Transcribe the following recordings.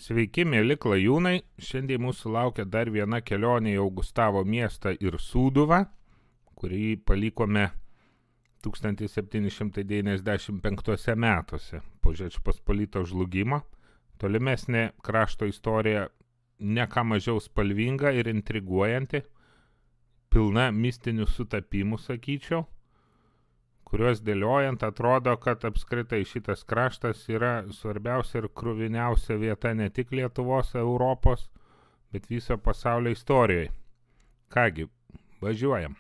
Sveiki, mėly klajūnai. Šiandien mūsų laukia dar viena kelionė į Augustavo miestą ir Sūduvą, kurį palikome 1795 metuose po Žečpospolito žlugimo. Tolimesnė krašto istorija ne ką mažiau spalvinga ir intriguojanti, pilna mistinių sutapimų, sakyčiau, kuriuos dėliojant atrodo, kad apskritai šitas kraštas yra svarbiausia ir kruviniausia vieta ne tik Lietuvos, Europos, bet viso pasaulio istorijoje. Kągi, važiuojam.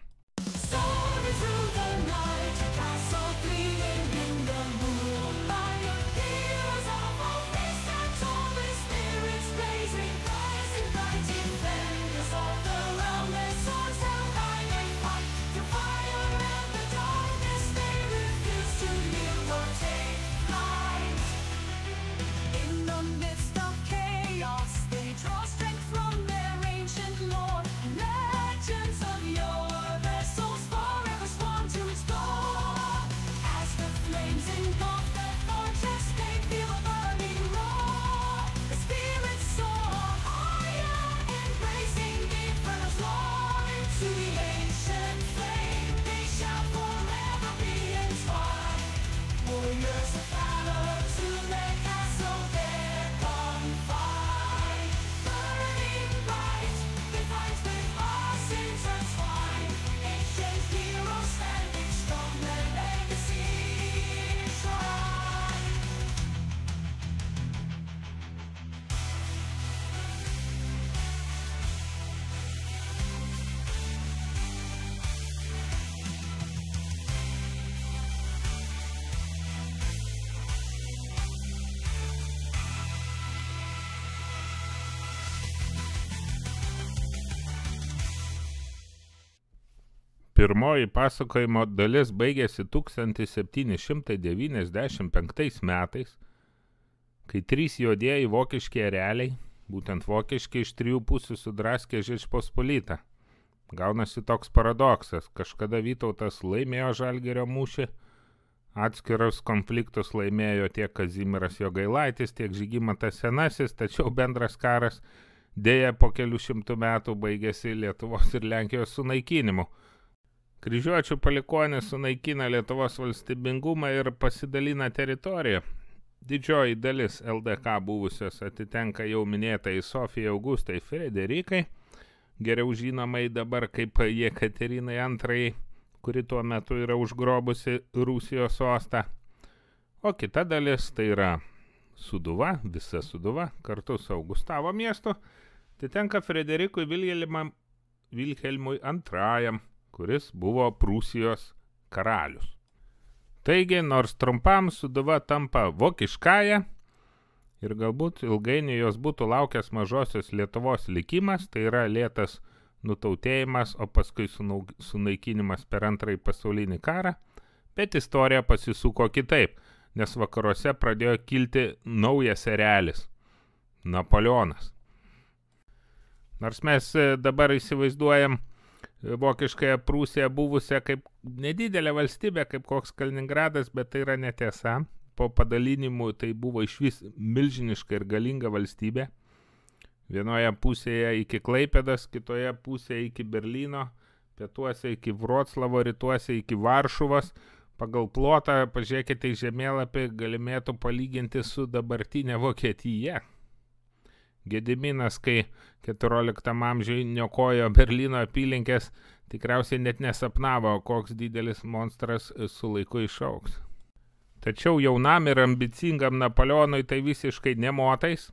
Pirmoji pasakojimo dalis baigėsi 1795 metais, kai 3 juodieji vokiški ereliai, būtent vokiški, iš 3 pusių sudraskė Žečpospolitą. Gaunasi toks paradoksas, kažkada Vytautas laimėjo Žalgirio mūšį, atskirus konfliktus laimėjo tiek Kazimieras Jogailaitis, tiek Žygimantas Senasis, tačiau bendras karas dėja po kelių šimtų metų baigėsi Lietuvos ir Lenkijos sunaikinimu. Kryžiuočių palikuonys sunaikina Lietuvos valstybingumą ir pasidalina teritoriją. Didžioji dalis LDK buvusios atitenka jau minėtai Sofijai Augustai Frederikai, geriau žinomai dabar kaip Jekaterinai II, kuri tuo metu yra užgrobusi Rusijos sostą. O kita dalis, tai yra Sūduva, visa Sūduva, kartu su Augustavo miestu, atitenka Frederikui Vilhelmui II, kuris buvo Prūsijos karalius. Taigi, nors trumpam Sūduva tampa vokiškąja ir galbūt ilgainiui jos būtų laukęs mažosios Lietuvos likimas, tai yra lėtas nutautėjimas, o paskui sunaikinimas per Antrąjį pasaulinį karą, bet istorija pasisuko kitaip, nes vakaruose pradėjo kilti naujas erelis – Napoleonas. Nors mes dabar įsivaizduojam vokiškąją Prūsiją buvusią kaip nedidelė valstybė, kaip koks Kaliningradas, bet tai yra netiesa. Po padalinimų tai buvo išvis milžiniška ir galinga valstybė. Vienoje pusėje iki Klaipėdos, kitoje pusėje iki Berlyno, pietuose iki Vroclavo, rytuose iki Varšuvos. Pagal plotą, pažiūrėkite į žemėlapį, galimėtų palyginti su dabartinė Vokietija. Gediminas, kai 14 amžiuje niokojo Berlyno apylinkės, tikriausiai net nesapnavo, koks didelis monstras su laiku išaugs. Tačiau jaunam ir ambicingam Napoleonui tai visiškai nemotais.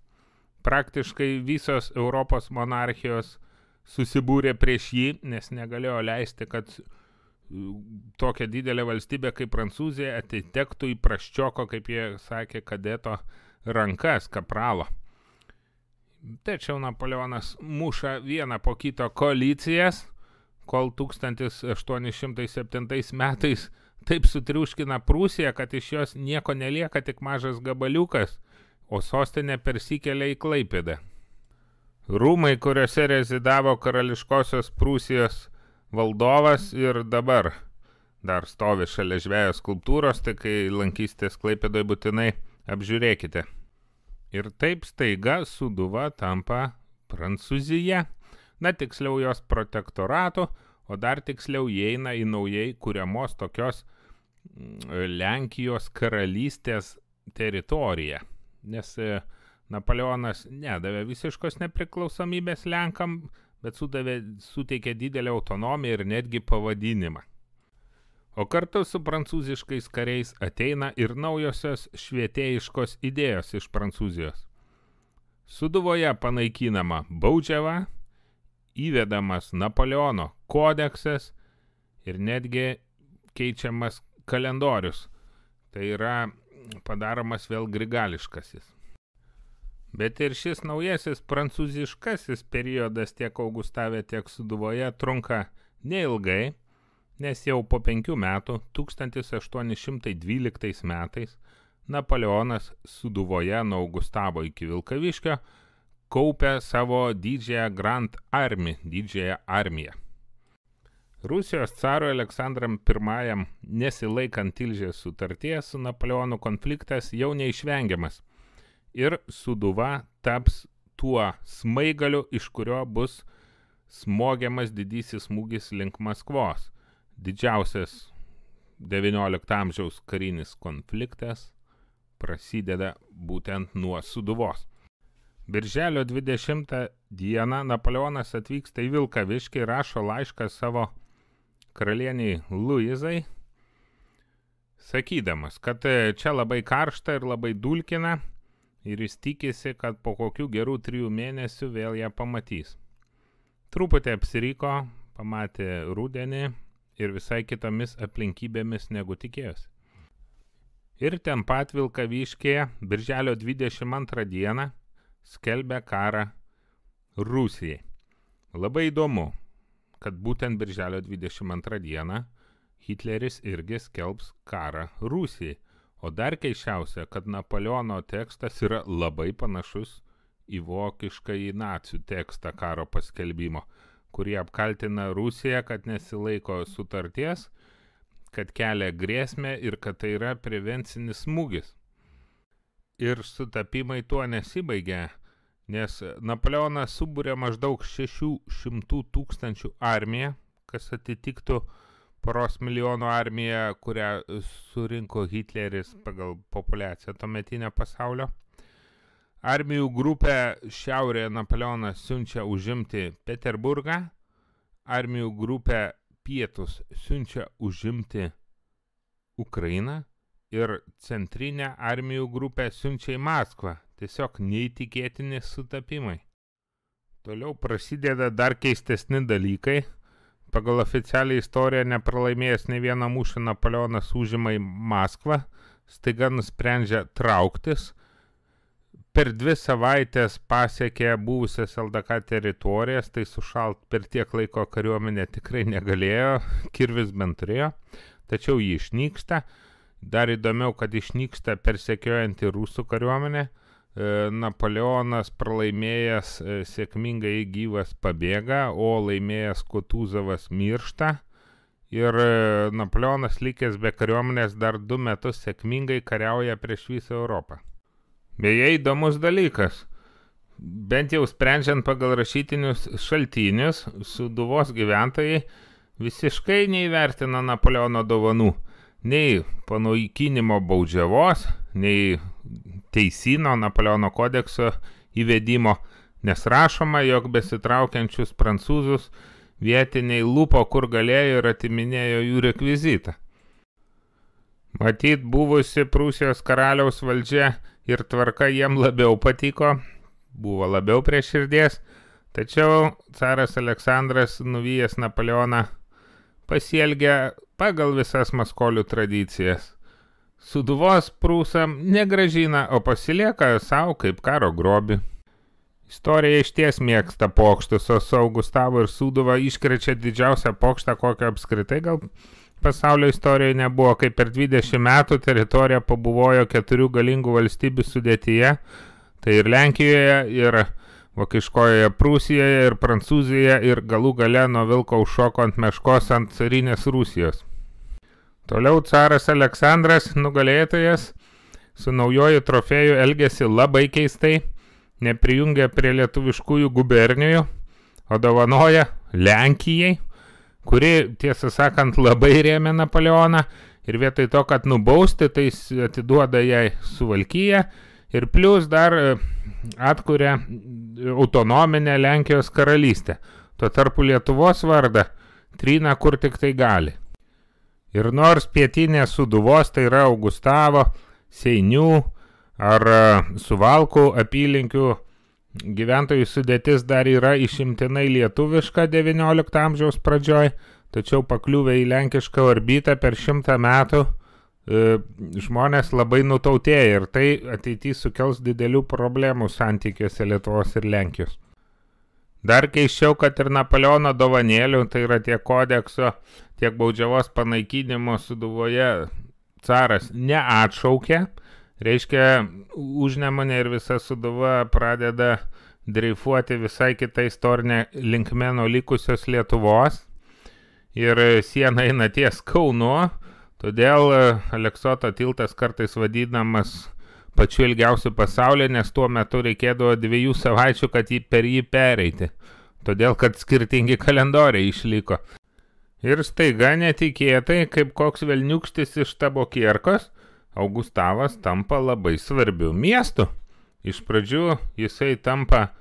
Praktiškai visos Europos monarchijos susibūrė prieš jį, nes negalėjo leisti, kad tokia didelė valstybė kaip Prancūzija atitektų į prasčioko, kaip jie sakė, kadeto rankas, kapralo. Tačiau Napoleonas muša vieną po kito koalicijas, kol 1807 metais taip sutriuškina Prūsiją, kad iš jos nieko nelieka, tik mažas gabaliukas, o sostinė persikelia į Klaipėdą. Rūmai, kuriuose rezidavo karališkosios Prūsijos valdovas ir dabar dar stovi šalia žvejo skulptūros, tai kai lankysitės Klaipėdoje būtinai apžiūrėkite. Ir taip staiga Sūduva tampa Prancūzija, na tiksliau jos protektoratu, o dar tiksliau įeina į naujai kuriamos tokios Lenkijos karalystės teritoriją, nes Napoleonas nedavė visiškos nepriklausomybės Lenkam, bet suteikė didelę autonomiją ir netgi pavadinimą. O kartu su prancūziškais kariais ateina ir naujosios švietėjiškos idėjos iš Prancūzijos. Sūduvoje panaikinama baudžiava, įvedamas Napoleono kodeksas ir netgi keičiamas kalendorius. Tai yra padaromas vėl grigališkasis. Bet ir šis naujasis prancūziškasis periodas tiek Augustave, tiek Sūduvoje trunka neilgai, nes jau po 5 metų, 1812 metais, Napoleonas Sūduvoje nuo Augustavo iki Vilkaviškio kaupė savo didžiąją Grand Army, didžiąją armiją. Rusijos carui Aleksandram I nesilaikant Tilžės sutarties su Napoleonu konfliktas jau neišvengiamas ir Sūduva taps tuo smaigaliu, iš kurio bus smogiamas didysis smūgis link Maskvos. Didžiausias XIX amžiaus karinis konfliktas prasideda būtent nuo Sūduvos. Birželio 20 dieną Napoleonas atvyksta į Vilkaviškį ir rašo laišką savo karalieniai Luizai, sakydamas, kad čia labai karšta ir labai dulkina ir jis tikisi, kad po kokių gerų 3 mėnesių vėl ją pamatys. Truputį apsiriko, pamatė rudenį ir visai kitomis aplinkybėmis negu tikėjosi. Ir ten pat Vilkaviškyje birželio 22 dieną skelbia karą Rusijai. Labai įdomu, kad būtent birželio 22 dieną Hitleris irgi skelbs karą Rusijai. O dar keisčiausia, kad Napoleono tekstas yra labai panašus į vokiškąjį nacių tekstą karo paskelbimo, kurį apkaltina Rusiją, kad nesilaiko sutarties, kad kelia grėsmę ir kad tai yra prevencinis smūgis. Ir sutapimai tuo nesibaigia, nes Napoleonas subūrė maždaug 600 000 armiją, kas atitiktų 1 milijono armiją, kurią surinko Hitleris pagal populiaciją tuometinio pasaulio. Armijų grupę šiaurėje Napoleonas siunčia užimti Peterburgą, armijų grupę pietus siunčia užimti Ukrainą ir centrinę armijų grupę siunčia į Maskvą. Tiesiog neįtikėtini sutapimai. Toliau prasideda dar keistesni dalykai. Pagal oficialią istoriją nepralaimėjęs ne vieną mūšį Napoleonas užima į Maskvą, staiga nusprendžia trauktis. Per 2 savaitės pasiekė buvusias LDK teritorijas, tai sušalt per tiek laiko kariuomenė tikrai negalėjo, kirvis bent turėjo, tačiau jį išnyksta. Dar įdomiau, kad išnyksta persekiojanti rusų kariuomenė. Napoleonas pralaimėjęs sėkmingai gyvas pabėga, o laimėjęs Kutuzovas miršta ir Napoleonas likęs be kariuomenės dar 2 metus sėkmingai kariauja prieš visą Europą. Beje, įdomus dalykas. Bent jau sprendžiant pagal rašytinius šaltinius, Sūduvos gyventojai visiškai neįvertina Napoleono dovanų. Nei panaikinimo baudžiavos, nei teisino Napoleono kodekso įvedimo, nes rašoma, jog besitraukiančius prancūzus vietiniai lupo kur galėjo ir atiminėjo jų rekvizitą. Matyt, buvusi Prūsijos karaliaus valdžia ir tvarka jiem labiau patiko, buvo labiau prie širdies, tačiau caras Aleksandras, nuvijęs Napoleoną, pasielgė pagal visas maskolių tradicijas. Sūduvos prūsam negrąžina, o pasilieka savo kaip karo grobį. Istorija išties mėgsta pokštus, o su Augustavo ir Sūduva iškrečia didžiausią pokštą, kokio apskritai gal pasaulio istorijoje nebuvo, kai per 20 metų teritorija pabuvojo 4 galingų valstybių sudėtyje, tai ir Lenkijoje, ir Vokiškojoje Prūsijoje, ir Prancūzijoje, ir galų gale nuo vilko užšoko ant meškos ant carinės Rusijos. Toliau caras Aleksandras, nugalėtojas, su naujoju trofėju elgėsi labai keistai, neprijungė prie lietuviškųjų gubernijų, o dovanoja Lenkijai, kuri, tiesą sakant, labai rėmė Napoleoną ir vietoj to, kad nubausti, tai atiduoda jai Suvalkiją ir plus dar atkuria autonominę Lenkijos karalystę. Tuo tarpu Lietuvos vardą trina kur tik tai gali. Ir nors pietinė Sūduvos, tai yra Augustavo, Seinių ar Suvalkų apylinkių gyventojų sudėtis dar yra išimtinai lietuviška XIX amžiaus pradžioj, tačiau pakliuvę į lenkišką orbitą per 100 metų žmonės labai nutautėja ir tai ateityje sukels didelių problemų santykiuose Lietuvos ir Lenkijos. Dar keisčiau, kad ir Napoleono dovanėlių, tai yra tiek kodekso, tiek baudžiavos panaikinimo Sūduvoje caras neatšaukė, reiškia Užnemunė ir visa Sūduva pradeda dreifuoti visai kitą istorinę linkme nuo likusios Lietuvos ir siena eina ties Kaunu, todėl Aleksoto tiltas kartais vadinamas pačiu ilgiausiu pasaulyje, nes tuo metu reikėdavo 2 savaičių, kad per jį pereiti, todėl kad skirtingi kalendoriai išliko. Ir staiga netikėtai, kaip koks velniūkštis iš Tabokierkos, Augustavas tampa labai svarbiu miestu. Iš pradžių jisai tampa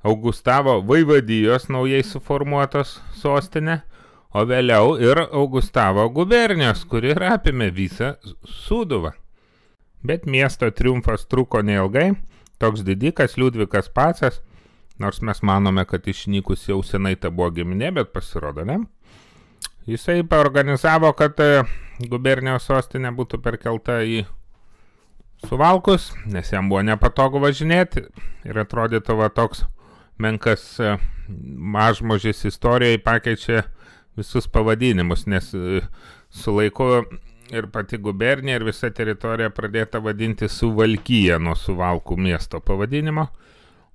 Augustavo vaivadijos naujai suformuotos sostinė, o vėliau ir Augustavo gubernijos, kuri apėmė visą Sūduvą. Bet miesto triumfas truko neilgai, toks didikas Liudvikas Pacas, nors mes manome, kad išnykus jau senai ta buvo giminė, bet pasirodo ne. Jisai paorganizavo, kad gubernijos sostinė būtų perkelta į Suvalkus, nes jam buvo nepatogu važinėti ir atrodytų va toks menkas mažmožis istorijai pakeičia visus pavadinimus, nes su laiku ir pati gubernija ir visa teritorija pradėta vadinti Suvalkija nuo Suvalkų miesto pavadinimo,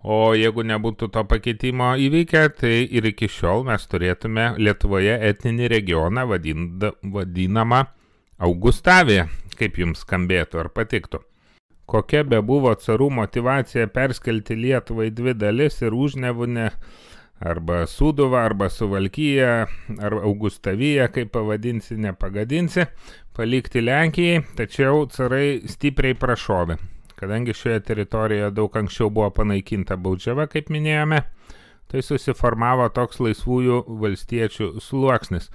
o jeigu nebūtų to pakeitimo įvykę, tai ir iki šiol mes turėtume Lietuvoje etninį regioną vadinamą Augustavija, kaip jums skambėtų ar patiktų. Kokia be buvo carų motyvacija perskelti Lietuvą į 2 dalis ir Užnemunę arba Sūduvą, arba Suvalkiją, ar Augustaviją, kaip pavadinsi, nepagadinsi, palikti Lenkijai, tačiau carai stipriai prašovė. Kadangi šioje teritorijoje daug anksčiau buvo panaikinta baudžiava, kaip minėjome, tai susiformavo toks laisvųjų valstiečių sluoksnis.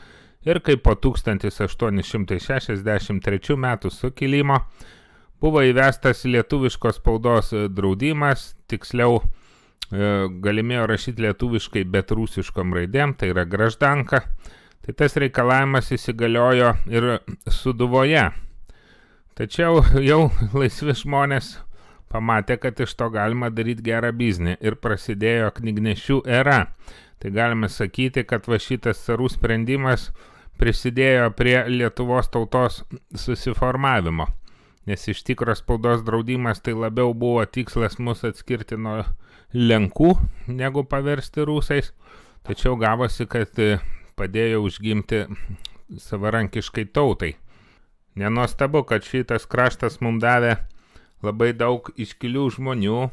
Ir kaip po 1863 metų sukilimo buvo įvestas lietuviškos spaudos draudimas, tiksliau galimėjo rašyti lietuviškai, bet rusiškom raidėm, tai yra graždanka. Tai tas reikalavimas įsigaliojo ir Sūduvoje. Tačiau jau laisvi žmonės pamatė, kad iš to galima daryti gerą biznį ir prasidėjo knygnešių era. Tai galime sakyti, kad va šitas carų sprendimas prisidėjo prie Lietuvos tautos susiformavimo. Nes iš tikro spaudos draudimas tai labiau buvo tikslas mus atskirti nuo Lenkų, negu paversti rusais, tačiau gavosi, kad padėjo užgimti savarankiškai tautai. Nenuostabu, kad šitas kraštas mums davė labai daug iškilių žmonių,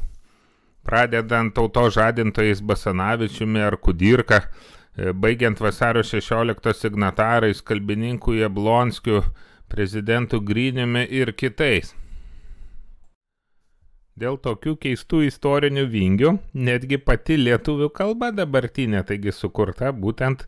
pradedant tautos žadintojais Basanavičiumi ar Kudirka, baigiant vasario 16 signatarais, kalbininku Jablonskiu, prezidentu Griniumi ir kitais. Dėl tokių keistų istorinių vingių netgi pati lietuvių kalba dabartinė, taigi sukurta būtent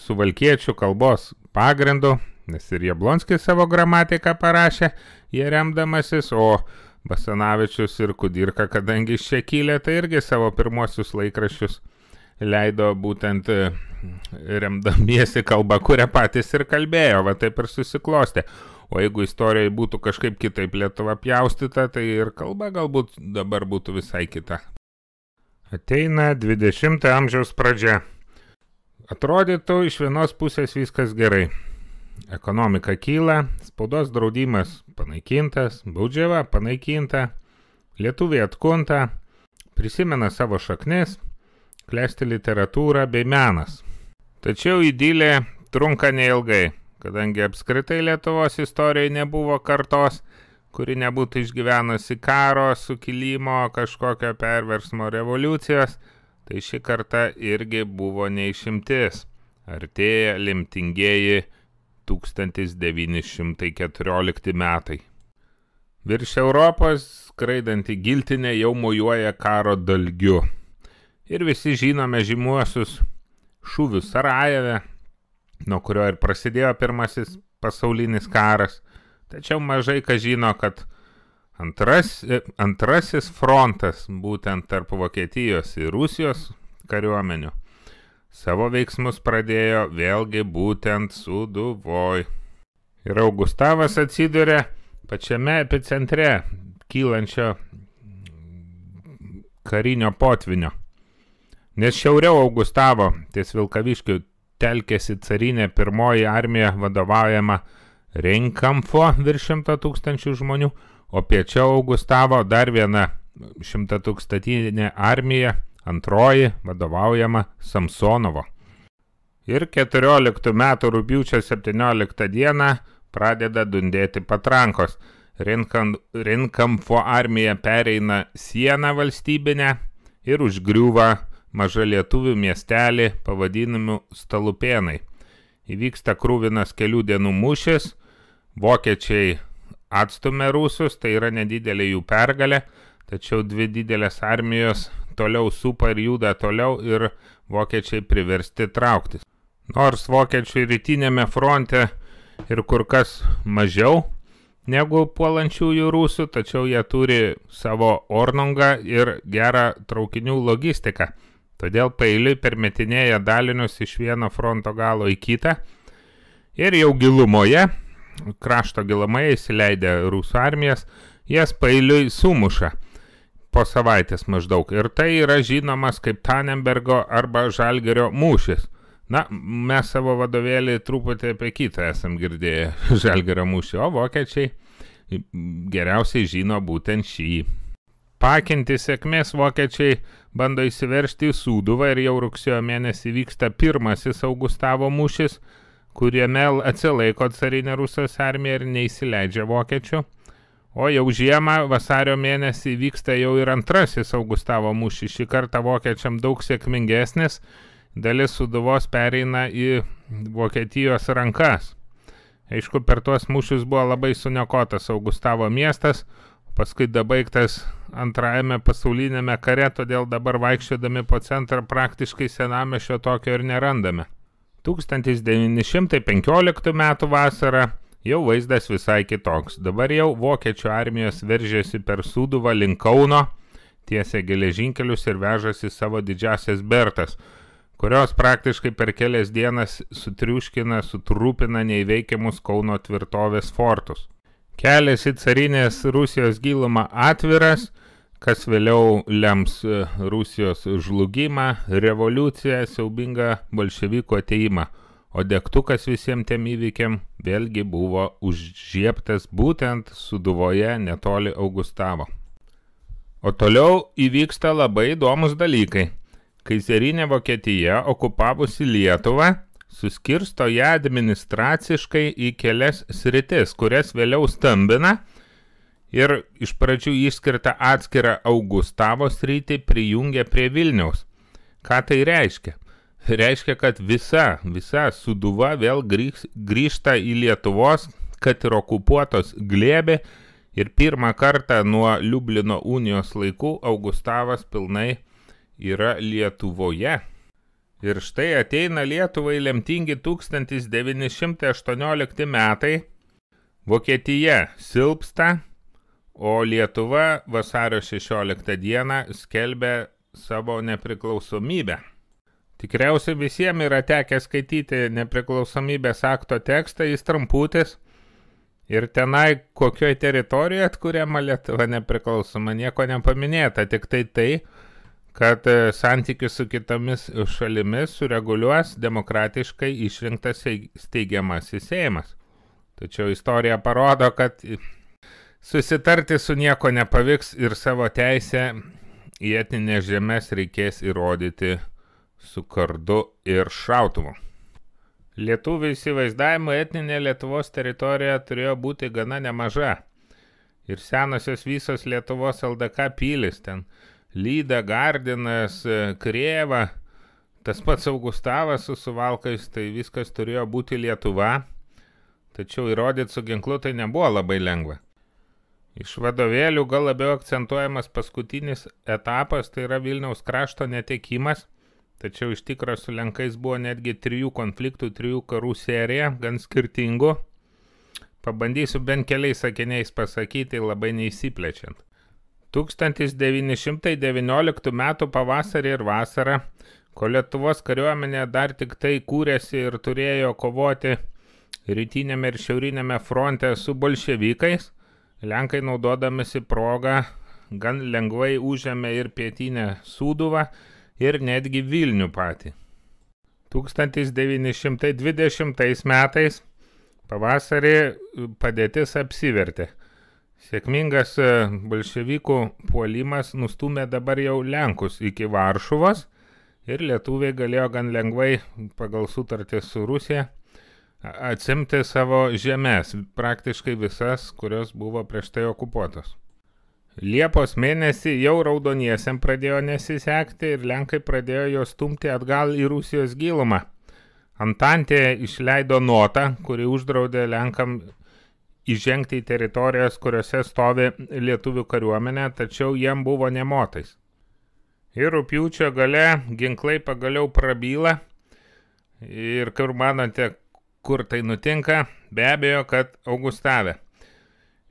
suvalkiečių kalbos pagrindu, nes ir Jablonskis savo gramatiką parašė, jie remdamasis, o Basanavičius ir Kudirka, kadangi iš čia kilę, tai irgi savo pirmosius laikraščius leido būtent remdamiesi kalbą, kurią patys ir kalbėjo, va taip ir susiklostė. O jeigu istorijoje būtų kažkaip kitaip Lietuva pjaustyta, tai ir kalba galbūt dabar būtų visai kita. Ateina 20 amžiaus pradžia. Atrodytų, iš vienos pusės viskas gerai. Ekonomika kyla, spaudos draudimas panaikintas, baudžiava panaikinta, lietuviai atkunta, prisimena savo šaknis, klesti literatūra bei menas. Tačiau idilė trunka neilgai, kadangi apskritai Lietuvos istorijai nebuvo kartos, kuri nebūtų išgyvenusi karo, sukilimo, kažkokio perversmo, revoliucijos, tai ši karta irgi buvo neišimtis. Artėja lemtingieji 1914 metai. Virš Europos skraidanti giltinė jau mojuoja karo dalgiu. Ir visi žinome žymuosius šūvius Sarajeve, nuo kurio ir prasidėjo pirmasis pasaulinis karas. Tačiau mažai kas žino, kad antrasis frontas, būtent tarp Vokietijos ir Rusijos kariuomenių, savo veiksmus pradėjo vėlgi būtent Sūduvoj. Ir Augustavas atsiduria pačiame epicentre kylančio karinio potvinio. Nes šiauriau Augustavo, ties Vilkaviškių, telkėsi carinė pirmoji armija vadovaujama Reinkampfo virš 100 000 žmonių, o piečiau Augustavo dar viena 100 000 armija, antroji vadovaujama Samsonovo. Ir 14 metų rugpjūčio 17 dieną pradeda dundėti patrankos. Reinkampfo armija pereina sieną valstybinę ir užgriūva maža lietuvių miestelį pavadinimu Stalupėnai. Įvyksta krūvinas kelių dienų mūšis, vokiečiai atstumia rusus, tai yra nedidelė jų pergalė, tačiau dvi didelės armijos toliau supa ir juda toliau ir vokiečiai priversti trauktis. Nors vokiečių rytinėme fronte ir kur kas mažiau negu puolančiųjų rusų, tačiau jie turi savo ornungą ir gerą traukinių logistiką. Todėl paeiliui permetinėja dalinius iš vieno fronto galo į kitą ir jau gilumoje, krašto gilumoje įsileidę rusų armijas, jas paeiliui sumuša po savaitės maždaug. Ir tai yra žinomas kaip Tannenbergo arba Žalgirio mūšis. Na, mes savo vadovėlį truputį apie kitą esam girdėję Žalgirio mūšį, o vokiečiai geriausiai žino būtent šį. Pakinti sėkmės vokiečiai bando įsiveržti į Sūduvą ir jau rugsėjo mėnesį vyksta pirmasis Augustavo mūšis, kuriame atsilaiko carinė Rusijos armija ir neįsileidžia vokiečių. O jau žiemą vasario mėnesį vyksta jau ir antrasis Augustavo mūšis, šį kartą vokiečiam daug sėkmingesnis, dalis Sūduvos pereina į Vokietijos rankas. Aišku, per tuos mūšius buvo labai suniokotas Augustavo miestas, paskui dabaigtas antrajame pasaulinėme kare, todėl dabar vaikščiodami po centrą praktiškai senamiesčio tokio ir nerandame. 1915 metų vasarą jau vaizdas visai kitoks. Dabar jau vokiečių armijos veržėsi per Sūduvą link Kauno, tiesia geležinkelius ir vežasi savo didžiasias bertas, kurios praktiškai per kelias dienas sutrūpina neįveikiamus Kauno tvirtovės fortus. Kelias į carinės Rusijos gilumą atviras, kas vėliau lems Rusijos žlugimą, revoliuciją, siaubingą bolševikų ateimą, o degtukas visiems tiem įvykiam vėlgi buvo užžiebtas būtent Sūduvoje netoli Augustavo. O toliau įvyksta labai įdomus dalykai. Kaizerinė Vokietija, okupavusi Lietuvą, suskirsto ją administraciškai į kelias sritis, kurias vėliau stambina ir iš pradžių išskirta atskirą Augustavo sritį prijungia prie Vilniaus. Ką tai reiškia? Reiškia, kad visa Sūduva vėl grįžta į Lietuvos, kad ir okupuotos glėbė ir pirmą kartą nuo Liublino unijos laikų Augustavas pilnai yra Lietuvoje. Ir štai ateina Lietuvai lemtingi 1918 metai, Vokietija silpsta, o Lietuva vasario 16 dieną skelbia savo nepriklausomybę. Tikriausiai visiems yra tekę skaityti nepriklausomybės akto tekstą, jis trumputis, ir tenai kokioj teritorijoje atkuriama Lietuva nepriklausoma, nieko nepaminėta, tik tai, kad santykius su kitomis šalimis sureguliuos demokratiškai išrinktas steigiamasis Seimas. Tačiau istorija parodo, kad susitarti su nieko nepavyks ir savo teisę į etninės žemes reikės įrodyti su kardu ir šautuvu. Lietuvių įsivaizdavimu etninė Lietuvos teritorija turėjo būti gana nemaža. Ir senosios visos Lietuvos LDK pilis, ten Lyda, Gardinas, Krėva, tas pats Augustavas su Suvalkais, tai viskas turėjo būti Lietuva, tačiau įrodyti su ginklu tai nebuvo labai lengva. Iš vadovėlių gal labiau akcentuojamas paskutinis etapas, tai yra Vilniaus krašto netekimas, tačiau iš tikro su Lenkais buvo netgi 3 konfliktų, 3 karų serija, gan skirtingų. Pabandysiu bent keliais sakiniais pasakyti, labai neįsiplečiant. 1919 metų pavasarį ir vasarą, kol Lietuvos kariuomenė dar tik tai kūrėsi ir turėjo kovoti rytinėme ir šiaurinėme fronte su bolševikais, Lenkai naudodamasi progą gan lengvai užėmė ir pietinę Sūduvą ir netgi Vilnių patį. 1920 metais pavasarį padėtis apsivertė. Sėkmingas bolševikų puolimas nustūmė dabar jau Lenkus iki Varšuvos ir lietuviai galėjo gan lengvai pagal sutartį su Rusija atsimti savo žemes, praktiškai visas, kurios buvo prieš tai okupuotos. Liepos mėnesį jau raudoniesiem pradėjo nesisekti ir Lenkai pradėjo juos stumti atgal į Rusijos gilumą. Antantė išleido notą, kuri uždraudė Lenkam įžengti į teritorijas, kuriuose stovi lietuvių kariuomenė, tačiau jiem buvo nemotais. Ir rugpjūčio gale ginklai pagaliau prabyla ir kur manote, kur tai nutinka, be abejo, kad Augustave.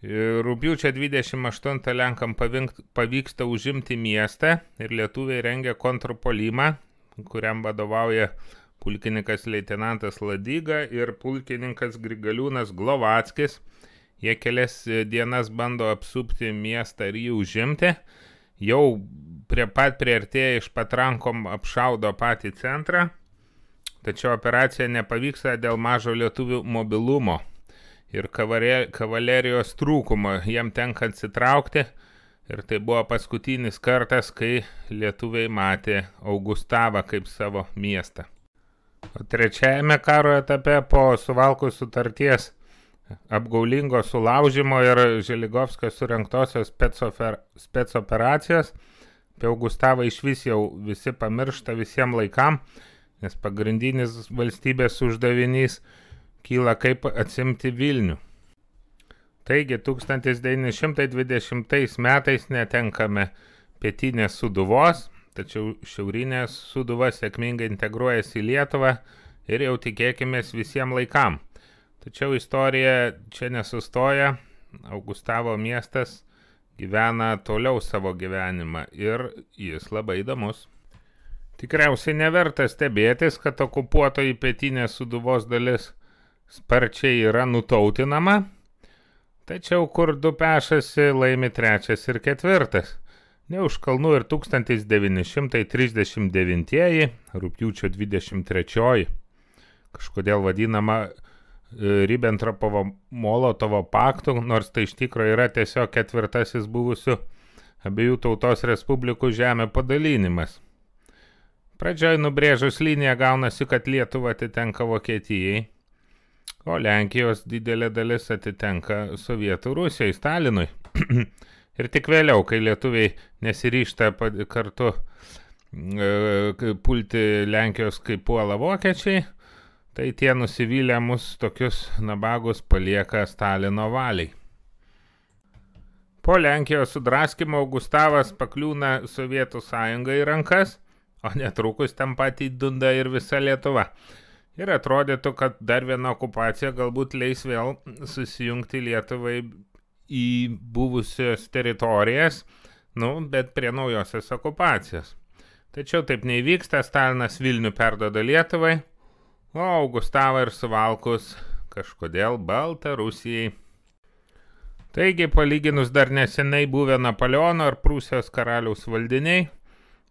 Rugpjūčio 28 Lenkam pavyksta užimti miestą ir lietuviai rengia kontrpuolimą, kuriam vadovauja pulkininkas leitenantas Ladyga ir pulkininkas Grigaliūnas Glovackis. Jie kelias dienas bando apsupti miestą ir jį užimti. Jau priartėję iš patrankom apšaudo patį centrą, tačiau operacija nepavyksta dėl mažo lietuvių mobilumo ir kavalerijos trūkumo. Jiem tenka atsitraukti ir tai buvo paskutinis kartas, kai lietuviai matė Augustavą kaip savo miestą. O trečiajame karo etape po Suvalkų sutarties apgaulingo sulaužimo ir Želigovskio surengtosios specoperacijos, apie Augustavą išvis jau visi pamiršta visiems laikam, nes pagrindinis valstybės uždavinys kyla kaip atsimti Vilnių. Taigi 1920 metais netenkame pietinės Sūduvos, tačiau šiaurinės Sūduva sėkmingai integruojasi į Lietuvą ir jau tikėkimės visiems laikam. Tačiau istorija čia nesustoja, Augustavo miestas gyvena toliau savo gyvenimą ir jis labai įdomus. Tikriausiai neverta stebėtis, kad okupuotoji pietinė Sūduvos dalis sparčiai yra nutautinama, tačiau kur du pešasi, laimi trečias ir ketvirtas. Ne už kalnų ir 1939, rugpjūčio 23, kažkodėl vadinama Ribbentropo-Molotovo paktu, nors tai iš tikro yra tiesiog ketvirtasis buvusių abiejų tautos respublikų žemė padalinimas. Pradžioj nubrėžus liniją gaunasi, kad Lietuva atitenka Vokietijai, o Lenkijos didelė dalis atitenka Sovietų Rusijai, Stalinui. Ir tik vėliau, kai lietuviai nesiryžta kartu pulti Lenkijos kaip puola vokiečiai, tai tie nusivylę mus tokius nabagus palieka Stalino valiai. Po Lenkijos sudraskymo Augustavas pakliūna Sovietų sąjungai į rankas, o netrukus ten pat įdunda ir visa Lietuva. Ir atrodytų, kad dar viena okupacija galbūt leis vėl susijungti Lietuvai į buvusios teritorijas, bet prie naujosios okupacijos. Tačiau taip neįvyksta, Stalinas Vilnių perduoda Lietuvai, o Augustavą ir Suvalkus kažkodėl Baltarusijai. Taigi, palyginus dar nesenai buvę Napoleono ar Prūsijos karaliaus valdiniai,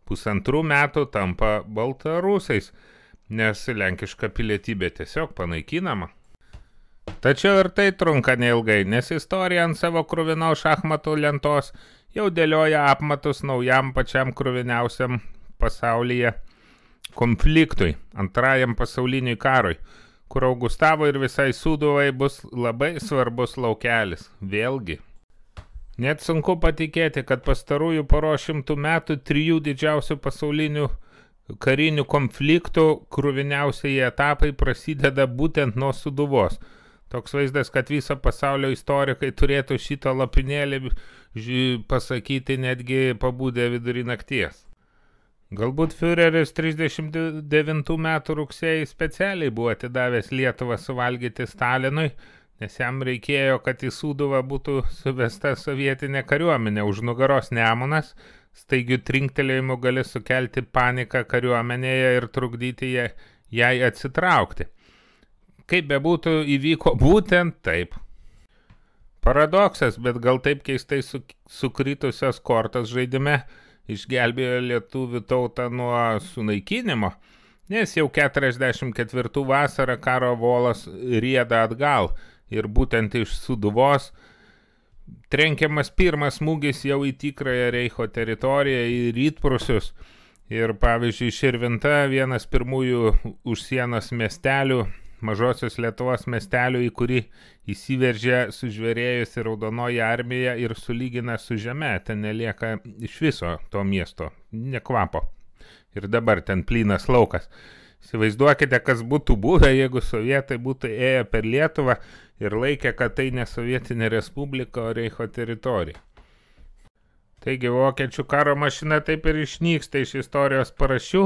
1,5 metų tampa baltarusais, nes lenkiška pilietybė tiesiog panaikinama. Tačiau ir tai trunka neilgai, nes istorija ant savo kruvinaus šachmatų lentos jau dėlioja apmatus naujam pačiam kruviniausiam pasaulyje konfliktui, antrajam pasauliniui karui, kur Augustavo ir visai Sūduvai bus labai svarbus laukelis. Vėlgi. Net sunku patikėti, kad pastarųjų poros šimtų metų 3 didžiausių pasaulinių karinių konfliktų kruviniausiai etapai prasideda būtent nuo Sūduvos. Toks vaizdas, kad viso pasaulio istorikai turėtų šitą lopinėlį pasakyti netgi pabudę vidury nakties. Galbūt Führeris 39 metų rugsėjį specialiai buvo atidavęs Lietuvą suvalgyti Stalinui, nes jam reikėjo, kad į Sūduvą būtų suvesta sovietinė kariuomenė, už nugaros Nemunas, staigiu trinktelėjimu gali sukelti paniką kariuomenėje ir trukdyti jai atsitraukti. Kaip bebūtų, įvyko būtent taip. Paradoksas, bet gal taip keistai sukritusios kortos žaidime išgelbėjo lietuvių tautą nuo sunaikinimo, nes jau 44 vasarą karo volas rieda atgal ir būtent iš Sūduvos trenkiamas pirmas smūgis jau į tikrąją Reicho teritoriją, į rytprūsius. Ir pavyzdžiui, Širvinta, vienas pirmųjų už sienos miestelių, mažosios Lietuvos miestelių, į kurį įsiveržė sužvėrėjusi Raudonoji armija ir sulygina su žeme. Ten nelieka iš viso to miesto, nekvapo. Ir dabar ten plynas laukas. Įsivaizduokite, kas būtų buvę, jeigu sovietai būtų ėję per Lietuvą ir laikė, kad tai ne sovietinė respublika, o Reicho teritorija. Taigi, vokiečių karo mašina taip ir išnyksta iš istorijos parašių,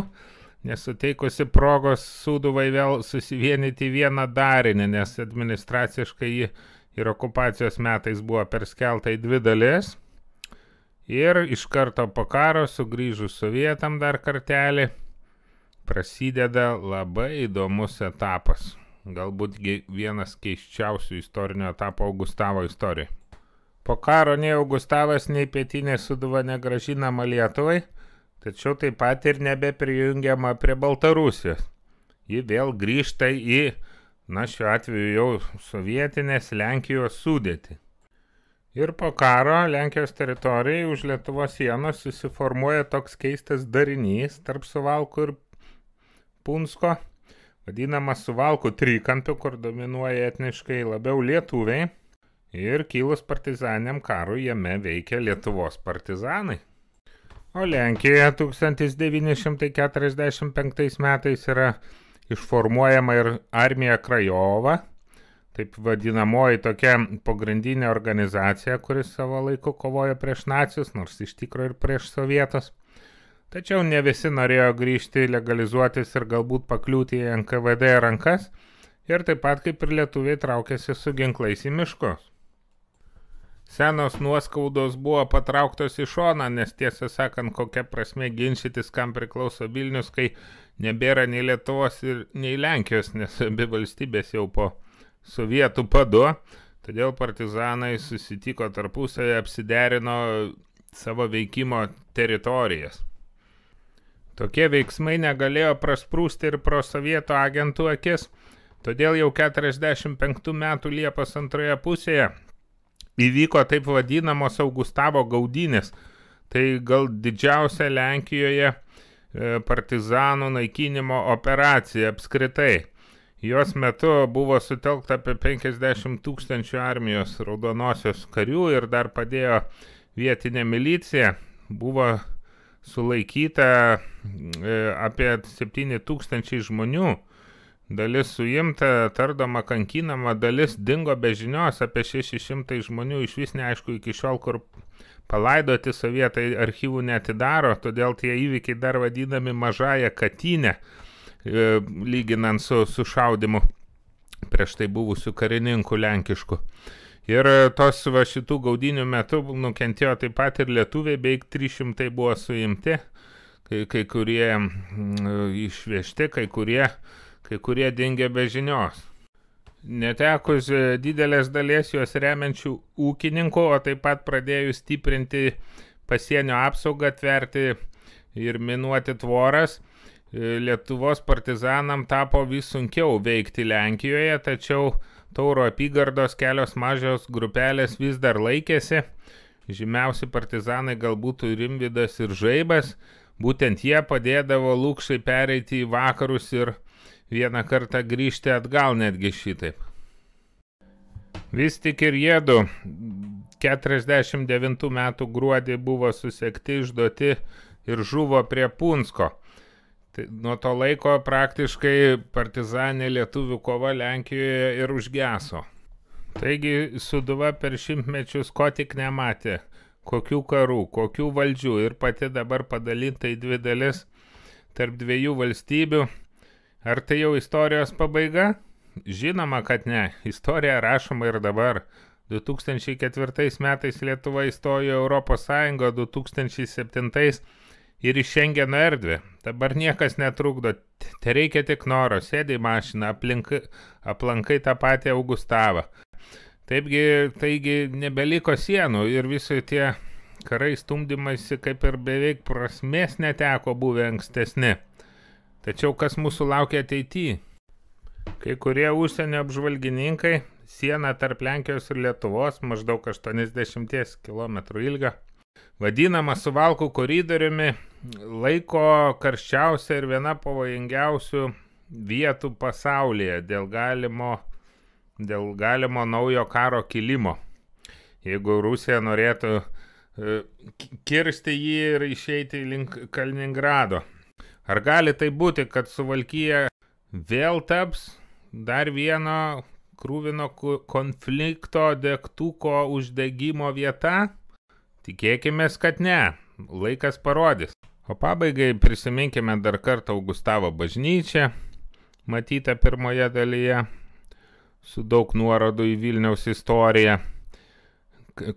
nesuteikusi progos Sūduvai vėl susivienyti vieną darinį, nes administraciškai ji ir okupacijos metais buvo perskelta į 2 dalis. Ir iš karto po karo, sugrįžus sovietam dar kartelį, prasideda labai įdomus etapas. Galbūt vienas keisčiausių istorinio etapo Augustavo istorijoje. Po karo nei Augustavas, nei pietinė Sūduva negrąžinama Lietuvai, tačiau taip pat ir nebeprijungiama prie Baltarusijos. Ji vėl grįžta į, šiuo atveju jau sovietinės Lenkijos sudėtį. Ir po karo Lenkijos teritorijai už Lietuvos sienos susiformuoja toks keistas darinys tarp Suvalkų ir Punsko, vadinamas Suvalkų trikampiu, kur dominuoja etniškai labiau lietuviai, ir kilus partizaniniam karui jame veikia Lietuvos partizanai. O Lenkijoje 1945 metais yra išformuojama ir armija Krajova, taip vadinamoji tokia pogrindinė organizacija, kuris savo laiku kovojo prieš nacius, nors iš tikro ir prieš sovietus. Tačiau ne visi norėjo grįžti, legalizuotis ir galbūt pakliūti į NKVD rankas, ir taip pat kaip ir lietuviai traukėsi su ginklais į miškus. Senos nuoskaudos buvo patrauktos į šoną, nes tiesą sakant, kokia prasme ginčytis, kam priklauso Vilnius, kai nebėra nei Lietuvos ir nei Lenkijos, nes abi valstybės jau po sovietų padu, todėl partizanai susitiko tarpusavy, apsiderino savo veikimo teritorijas. Tokie veiksmai negalėjo prasprūsti ir pro sovietų agentų akis, todėl jau 45 metų Liepos 2 pusėje įvyko taip vadinamos Augustavo gaudynės. Tai gal didžiausia Lenkijoje partizanų naikinimo operacija apskritai. Jos metu buvo sutelkta apie 50 000 armijos raudonosios karių ir dar padėjo vietinė milicija. Buvo sulaikyta apie 7 000 žmonių, dalis suimta, tardoma, kankinama, dalis dingo be žinios, apie 600 žmonių iš vis neaišku iki šiol, kur palaidoti, sovietai archyvų neatidaro, todėl tie įvykiai dar vadinami mažąją Katynę, lyginant su šaudimu prieš tai buvusių karininkų lenkiškų. Ir tos šitų gaudynių metu nukentėjo taip pat ir lietuviai, beveik 300 buvo suimti, kai kurie išvežti, kai kurie dingė be žinios. Netekus didelės dalies juos remiančių ūkininkų, o taip pat pradėjus stiprinti pasienio apsaugą, tverti ir minuoti tvoras, Lietuvos partizanam tapo vis sunkiau veikti Lenkijoje, tačiau Tauro apygardos kelios mažios grupelės vis dar laikėsi. Žymiausi partizanai galbūt Rimvydas ir Žaibas, būtent jie padėdavo Lukšai pereiti į vakarus ir vieną kartą grįžti atgal netgi šitaip. Vis tik ir jiedu 49 metų gruodį buvo susekti, išduoti ir žuvo prie Punsko. Tai nuo to laiko praktiškai partizanė lietuvių kova Lenkijoje ir užgeso. Taigi Sūduva per šimtmečius ko tik nematė, kokių karų, kokių valdžių ir pati dabar padalinta į dvi dalis tarp dviejų valstybių. Ar tai jau istorijos pabaiga? Žinoma, kad ne. Istorija rašoma ir dabar. 2004 metais Lietuva įstojo į Europos Sąjungą, 2007 ir į Šengeno erdvę. Dabar niekas netrukdo, tereikia tik noro, sėdi į mašiną, aplankai tą patį Augustavą. Taigi nebeliko sienų ir visi tie karai stumdymasi kaip ir beveik prasmės neteko buvę ankstesni. Tačiau kas mūsų laukia ateityje? Kai kurie užsienio apžvalgininkai sieną tarp Lenkijos ir Lietuvos maždaug 80 km ilgio, vadinama Suvalkų koridoriumi, laiko karščiausia ir viena pavojingiausių vietų pasaulyje dėl galimo naujo karo kilimo. Jeigu Rusija norėtų kirsti jį ir išeiti link Kaliningrado. Ar gali tai būti, kad Suvalkija vėl taps dar vieno krūvino konflikto degtuko uždegimo vieta? Tikėkimės, kad ne. Laikas parodys. O pabaigai prisiminkime dar kartą Augustavo bažnyčią, matytą pirmoje dalyje, su daug nuorodų į Vilniaus istoriją.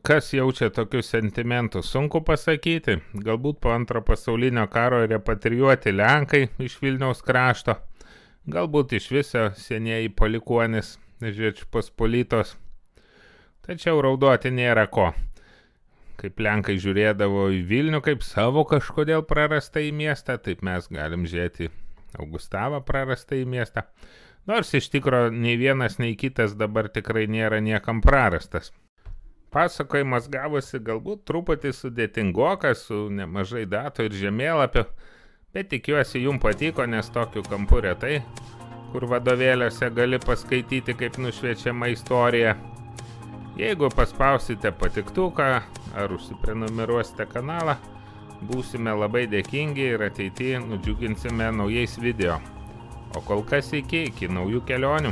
Kas jaučia tokius sentimentus? Sunku pasakyti. Galbūt po Antro pasaulinio karo repatrijuoti Lenkai iš Vilniaus krašto. Galbūt iš viso senieji palikuonis Žečpospolitos. Tačiau raudoti nėra ko. Kaip Lenkai žiūrėdavo į Vilnių kaip savo kažkodėl prarastą į miestą, taip mes galim žiūrėti Augustavą prarastą į miestą. Nors iš tikro nei vienas, nei kitas dabar tikrai nėra niekam prarastas. Pasakojimas gavosi galbūt truputį sudėtingokas, su nemažai datų ir žemėlapių, bet tikiuosi jums patiko, nes tokiu kampu retai, kur vadovėliuose gali paskaityti kaip nušviečiama istorija. Jeigu paspausite patiktuką ar užsiprenumeruosite kanalą, būsime labai dėkingi ir ateityje nudžiuginsime naujais video. O kol kas iki naujų kelionių.